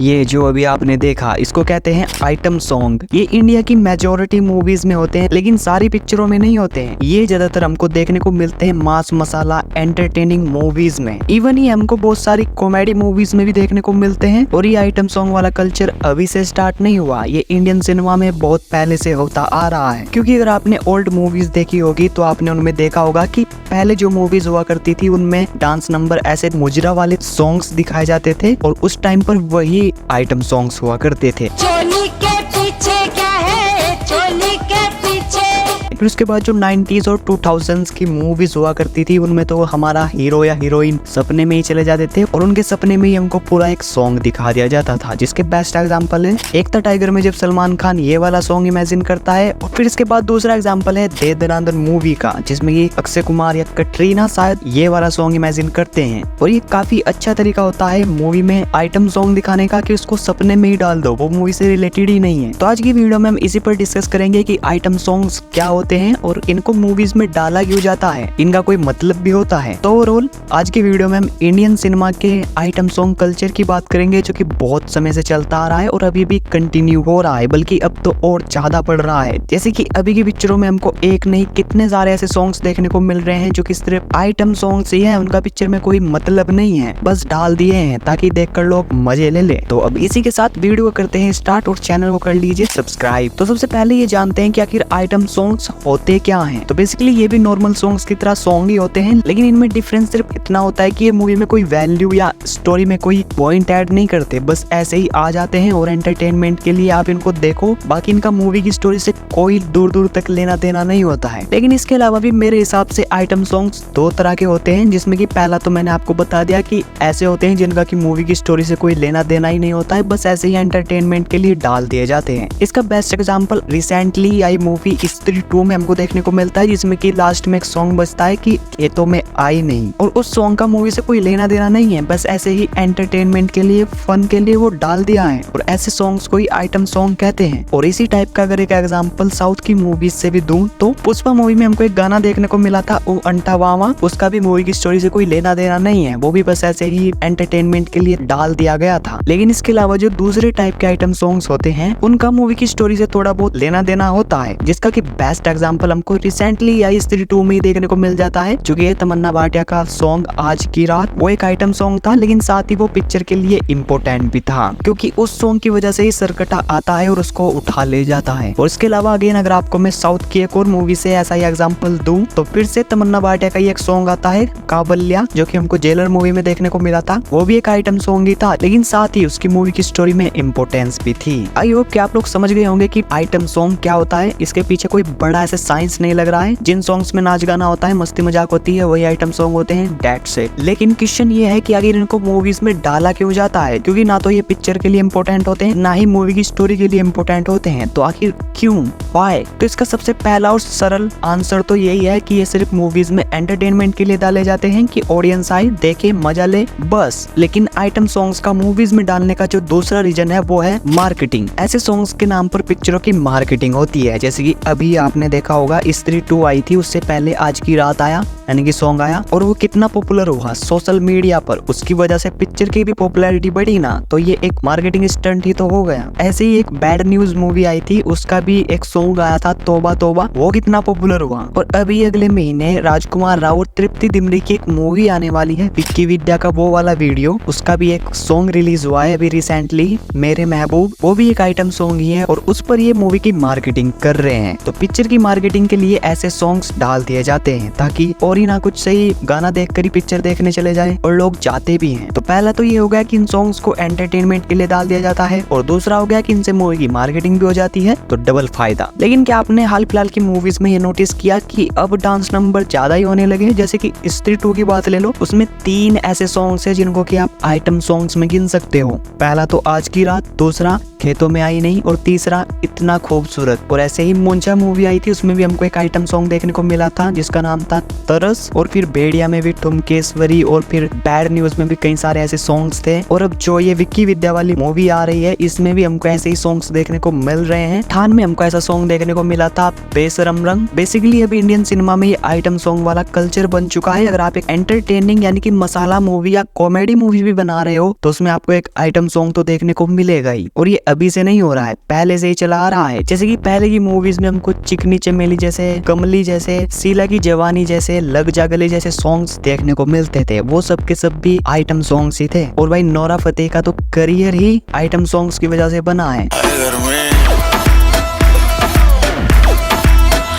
ये जो अभी आपने देखा इसको कहते हैं आइटम सॉन्ग। ये इंडिया की मेजोरिटी मूवीज में होते हैं लेकिन सारी पिक्चरों में नहीं होते हैं। ये ज्यादातर हमको देखने को मिलते हैं मास मसाला एंटरटेनिंग मूवीज में। इवन ही हमको बहुत सारी कॉमेडी मूवीज में भी देखने को मिलते हैं। और ये आइटम सॉन्ग वाला कल्चर अभी से स्टार्ट नहीं हुआ, ये इंडियन सिनेमा में बहुत पहले से होता आ रहा है। क्योंकि अगर आपने ओल्ड मूवीज देखी होगी तो आपने उनमें देखा होगा कि पहले जो मूवीज हुआ करती थी उनमें डांस नंबर ऐसे मुजरा वाले सॉन्ग्स दिखाए जाते थे और उस टाइम पर वही आइटम सॉन्ग्स हुआ करते थे। चोली के पीछे क्या है, चोली के पीछे। फिर उसके बाद जो 90s और 2000s की मूवीज हुआ करती थी उनमें तो हमारा हीरो या हीरोइन सपने में ही चले जाते थे और उनके सपने में ही हमको पूरा एक सॉन्ग दिखा दिया जाता था, जिसके बेस्ट एग्जांपल है एक था टाइगर में जब सलमान खान ये वाला सॉन्ग इमेजिन करता है। और फिर इसके बाद दूसरा एग्जांपल है दे दनादन मूवी का, जिसमें ये अक्षय कुमार या कटरीना शायद ये वाला सॉन्ग इमेजिन करते हैं। और ये काफी अच्छा तरीका होता है मूवी में आइटम सॉन्ग दिखाने का कि उसको सपने में ही डाल दो, वो मूवी से रिलेटेड ही नहीं है। तो आज की वीडियो में हम इसी पर डिस्कस करेंगे कि आइटम सॉन्ग्स क्या होते हैं और इनको मूवीज में डाला क्यों जाता है, इनका कोई मतलब भी होता है। तो ओवरऑल आज की वीडियो में हम इंडियन सिनेमा के आइटम सॉन्ग कल्चर की बात करेंगे जो कि बहुत समय से चलता आ रहा है और अभी भी कंटिन्यू हो रहा है, बल्कि अब तो और ज्यादा बढ़ रहा है। जैसे कि अभी की पिक्चरों में हमको एक नहीं कितने सारे ऐसे सॉन्ग्स देखने को मिल रहे हैं जो कि सिर्फ आइटम सॉन्ग्स ही है, उनका पिक्चर में कोई मतलब नहीं है, बस डाल दिए हैं ताकि देखकर लोग मजे ले ले। तो अब इसी के साथ वीडियो करते हैं स्टार्ट और चैनल को कर लीजिए सब्सक्राइब। तो सबसे पहले ये जानते हैं कि आखिर आइटम सॉन्ग्स होते क्या हैं। तो बेसिकली ये भी नॉर्मल सॉन्ग्स की तरह सॉन्ग ही होते हैं, लेकिन इनमें डिफरेंस सिर्फ इतना होता है कि ये मूवी में कोई वैल्यू या स्टोरी में कोई पॉइंट ऐड नहीं करते, बस ऐसे ही आ जाते हैं और एंटरटेनमेंट के लिए आप इनको देखो। बाकी इनका मूवी की स्टोरी से कोई दूर दूर तक लेना देना नहीं होता है। लेकिन इसके अलावा भी मेरे हिसाब से आइटम सॉन्ग्स दो तरह के होते हैं, जिसमें कि पहला तो मैंने आपको बता दिया कि ऐसे होते हैं जिनका की मूवी की स्टोरी से कोई लेना देना ही नहीं होता है, बस ऐसे ही एंटरटेनमेंट के लिए डाल दिए जाते हैं। इसका बेस्ट एग्जाम्पल रिसेंटली आई मूवी स्त्री 2 में हमको देखने को मिलता है, जिसमें कि लास्ट में एक सॉन्ग बजता है कि ये तो मैं आई नहीं, और उस सॉन्ग का मूवी से कोई लेना देना नहीं है, बस ऐसे ही एंटरटेनमेंट के लिए फन के लिए वो डाल दिया है और ऐसे सॉन्ग्स को ही आइटम सॉन्ग कहते हैं। और इसी टाइप का अगर एक एग्जांपल साउथ की मूवीज से भी दूं तो पुष्पा मूवी में हमको एक गाना देखने को मिला था ओ अंटा वावा, उसका भी मूवी की स्टोरी से कोई लेना देना नहीं है, वो भी बस ऐसे ही एंटरटेनमेंट के लिए डाल दिया गया था। लेकिन इसके अलावा जो दूसरे टाइप के आइटम सॉन्ग्स होते हैं उनका मूवी की स्टोरी से थोड़ा बहुत लेना देना होता है, जिसका की बेस्ट एग्जाम्पल हमको रिसेंटली आई स्त्री 2 में देखने को मिल जाता है, जो कि तमन्ना भाटिया का सॉन्ग आज की रात। वो एक आइटम सॉन्ग था लेकिन साथ ही वो पिक्चर के लिए इम्पोर्टेंट भी था, क्योंकि उस सॉन्ग की वजह से ही सरकटा आता है और उसको उठा ले जाता है। और इसके अलावा अगेन अगर आपको मैं साउथ की एक और मूवी से ऐसा ही एग्जाम्पल दूं तो फिर से तमन्ना भाटिया का ही एक सॉन्ग आता है काबल्या, जो कि हमको जेलर मूवी में देखने को मिला था। वो भी एक आइटम सॉन्ग ही था लेकिन साथ ही उसकी मूवी की स्टोरी में इम्पोर्टेंस भी थी। आई होप कि आप लोग समझ गए होंगे कि आइटम सॉन्ग क्या होता है, इसके पीछे कोई बड़ा ऐसे साइंस नहीं लग रहा है। जिन सॉन्ग्स में नाच गाना होता है, मस्ती मजाक होती है, वही आइटम सॉन्ग होते हैं, दैट्स इट। लेकिन क्वेश्चन ये है कि अगर इनको मूवीज में डाला क्यों जाता है, क्योंकि ना तो ये पिक्चर के लिए इम्पोर्टेंट होते हैं ना ही मूवी की स्टोरी के लिए इम्पोर्टेंट होते हैं। तो आखिर क्यों, व्हाई? तो इसका सबसे पहला और सरल आंसर तो यही है कि ये सिर्फ मूवीज में एंटरटेनमेंट के लिए डाले जाते हैं कि ऑडियंस आए देखे मजा ले, बस। लेकिन आइटम सॉन्ग्स का मूवीज में डालने का जो दूसरा रीजन है वो है मार्केटिंग। ऐसे सॉन्ग्स के नाम पर पिक्चरों की मार्केटिंग होती है, जैसे कि अभी आपने देखा होगा स्त्री 2 आई थी, उससे पहले आज की रात आया यानी कि सॉन्ग आया और वो कितना पॉपुलर हुआ सोशल मीडिया पर, उसकी वजह से पिक्चर की भी पॉपुलैरिटी बढ़ी ना, तो ये एक मार्केटिंग स्टंट ही तो हो गया। ऐसे ही एक बैड न्यूज मूवी आई थी, उसका भी एक सॉन्ग आया था तोबा तोबा, वो कितना पॉपुलर हुआ। और अभी अगले महीने राजकुमार राव और तृप्ति दिमरी की एक मूवी आने वाली है, विक्की विद्या का वो वाला वीडियो, उसका भी एक सॉन्ग रिलीज हुआ है अभी रिसेंटली, मेरे महबूब, वो भी एक आइटम सॉन्ग ही है और उस पर ये मूवी की मार्केटिंग कर रहे हैं। तो पिक्चर की मार्केटिंग के लिए ऐसे सॉन्ग्स डाल दिए जाते हैं ताकि और ही ना कुछ सही गाना देखकर ही पिक्चर देखने चले जाए और लोग जाते भी हैं। तो पहला तो ये हो गया कि इन सॉन्ग्स को एंटरटेनमेंट के लिए डाल दिया जाता है और दूसरा हो गया कि इनसे मूवी की मार्केटिंग भी हो जाती है, तो डबल फायदा। लेकिन क्या आपने हाल फिलहाल की मूवीज में ये नोटिस किया कि अब डांस नंबर ज्यादा ही होने लगे? जैसे कि स्त्री 2 की बात ले लो, उसमें 3 ऐसे सॉन्ग्स है जिनको कि आप आइटम सॉन्ग्स में गिन सकते हो। पहला तो आज की रात, दूसरा खेतों में आई नहीं, और तीसरा इतना खूबसूरत। और ऐसे ही मुंजा मूवी आई थी, उसमें भी हमको एक आइटम सॉन्ग देखने को मिला था जिसका नाम था तरस। और फिर भेड़िया में भी ठुमकेश्वरी, और फिर बैड न्यूज में भी कई सारे ऐसे सॉन्ग्स थे। और अब जो ये विक्की विद्या वाली मूवी आ रही है, इसमें भी हमको ऐसे ही सॉन्ग्स देखने को मिल रहे हैं। ठान में हमको ऐसा सॉन्ग देखने को मिला था बेशरम रंग। बेसिकली अभी इंडियन सिनेमा में ये आइटम सॉन्ग वाला कल्चर बन चुका है। अगर आप एक एंटरटेनिंग यानी कि मसाला मूवी या कॉमेडी मूवी भी बना रहे हो तो उसमें आपको एक आइटम सॉन्ग तो देखने को मिलेगा ही। और ये अभी से नहीं हो रहा है, पहले से ही चला आ रहा है। जैसे कि पहले की मूवीज में हमको चिकनी चमेली जैसे, कमली जैसे, शीला की जवानी जैसे, लग जा गले जैसे सॉन्ग्स देखने को मिलते थे। वो सब के सब भी आइटम सॉन्ग्स ही थे। और भाई नोरा फतेही का तो करियर ही आइटम सॉन्ग्स की वजह से बना है,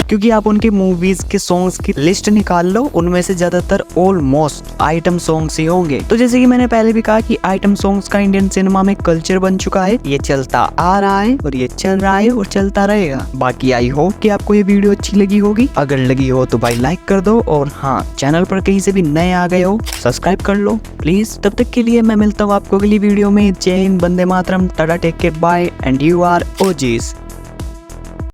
क्योंकि आप उनकी मूवीज के सॉन्ग्स की लिस्ट निकाल लो, उनमें से ज्यादातर ऑलमोस्ट आइटम सॉन्ग्स ही होंगे। तो जैसे कि मैंने पहले भी कहा कि आइटम सॉन्ग्स का इंडियन सिनेमा में कल्चर बन चुका है। ये चलता आ रहा है और ये चल रहा है और चलता रहेगा। बाकी आई होप कि आपको ये वीडियो अच्छी लगी होगी। अगर लगी हो तो भाई लाइक कर दो, और हाँ, चैनल पर कहीं से भी नए आ गए हो सब्सक्राइब कर लो प्लीज। तब तक के लिए मैं मिलता हूँ आपको अगली वीडियो में। जय हिंद, वंदे मातरम, tata, take care, bye, and you are OGs.